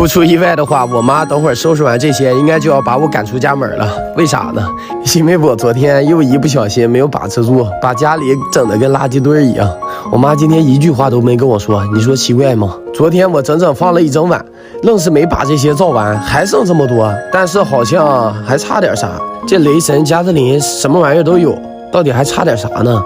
不出意外的话，我妈等会儿收拾完这些，应该就要把我赶出家门了。为啥呢？因为我昨天又一不小心没有把持住，把家里整得跟垃圾堆一样。我妈今天一句话都没跟我说，你说奇怪吗？昨天我整整放了一整晚，愣是没把这些造完，还剩这么多。但是好像还差点啥。这雷神加特林什么玩意儿都有，到底还差点啥呢？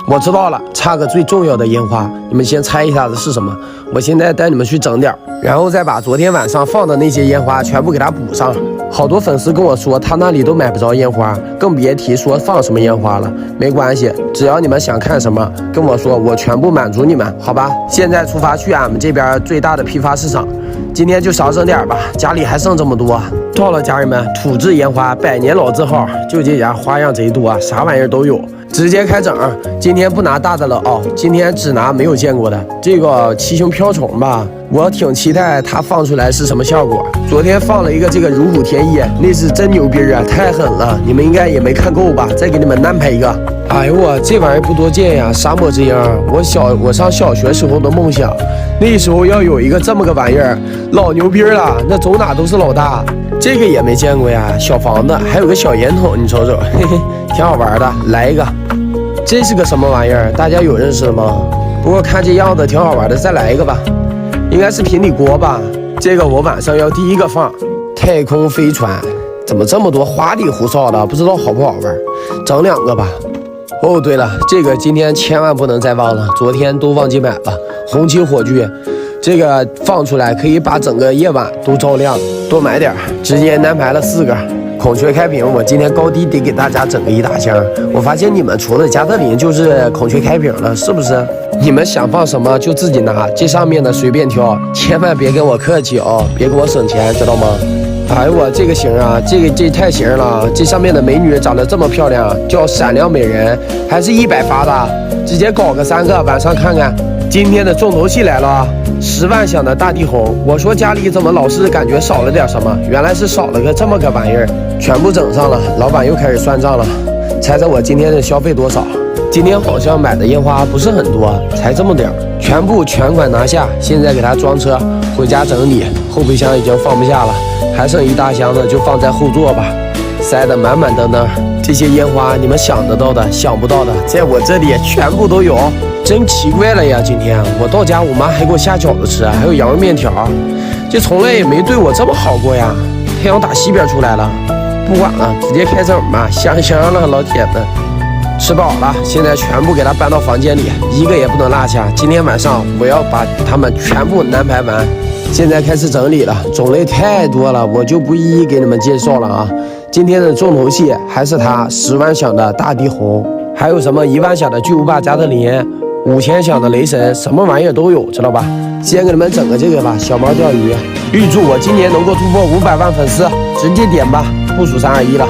我知道了，差个最重要的烟花，你们先猜一下子是什么？我现在带你们去整点，然后再把昨天晚上放的那些烟花全部给它补上。好多粉丝跟我说，他那里都买不着烟花，更别提说放什么烟花了。没关系，只要你们想看什么，跟我说，我全部满足你们，好吧？现在出发去俺们这边最大的批发市场，今天就少整点吧，家里还剩这么多。到了，家人们，土制烟花100年老字号，就这家花样贼多，啥玩意儿都有。直接开整，今天不拿大的了啊，今天只拿没有见过的这个七星瓢虫吧，我挺期待它放出来是什么效果。昨天放了一个这个如虎添翼，那是真牛逼啊，太狠了，你们应该也没看够吧？再给你们安排一个。哎呦我这玩意儿不多见呀，沙漠之鹰，我上小学时候的梦想，那时候要有一个这么个玩意儿，老牛逼了，那走哪都是老大。这个也没见过呀，小房子还有个小烟筒，你瞅瞅，嘿嘿，挺好玩的，来一个。这是个什么玩意儿？大家有认识的吗？不过看这样子挺好玩的，再来一个吧。应该是平底锅吧？这个我晚上要第一个放。太空飞船，怎么这么多花里胡哨的？不知道好不好玩？整2个吧。哦，对了，这个今天千万不能再忘了，昨天都忘记买了红旗火炬。这个放出来可以把整个夜晚都照亮，多买点，直接安排了4个。孔雀开屏，我今天高低得给大家整个一大箱。我发现你们除了加特林就是孔雀开屏了，是不是？你们想放什么就自己拿，这上面的随便挑，千万别跟我客气哦，别给我省钱，知道吗？哎呦我这个型啊，这太型了，这上面的美女长得这么漂亮，叫闪亮美人，还是100发的，直接搞个3个，晚上看看。今天的重头戏来了，10万响的大地红。我说家里怎么老是感觉少了点什么，原来是少了个这么个玩意儿，全部整上了。老板又开始算账了，猜猜我今天的消费多少？今天好像买的烟花不是很多，才这么点儿，全款拿下。现在给它装车回家整理，后备箱已经放不下了，还剩一大箱子，就放在后座吧，塞得满满当当。这些烟花你们想得到的想不到的，在我这里全部都有。真奇怪了呀！今天我到家，我妈还给我下饺子吃，还有羊肉面条，这从来也没对我这么好过呀。太阳打西边出来了，不管了，直接开整吧，香了，老铁们。吃饱了，现在全部给它搬到房间里，一个也不能落下。今天晚上我要把它们全部安排完。现在开始整理了，种类太多了，我就不一一给你们介绍了啊。今天的重头戏还是它10万响的大地红，还有什么1万响的巨无霸加特林。5000响的雷神，什么玩意儿都有，知道吧？先给你们整个这个吧，小猫钓鱼。预祝我今年能够突破500万粉丝，直接点吧，不数3、2、1了。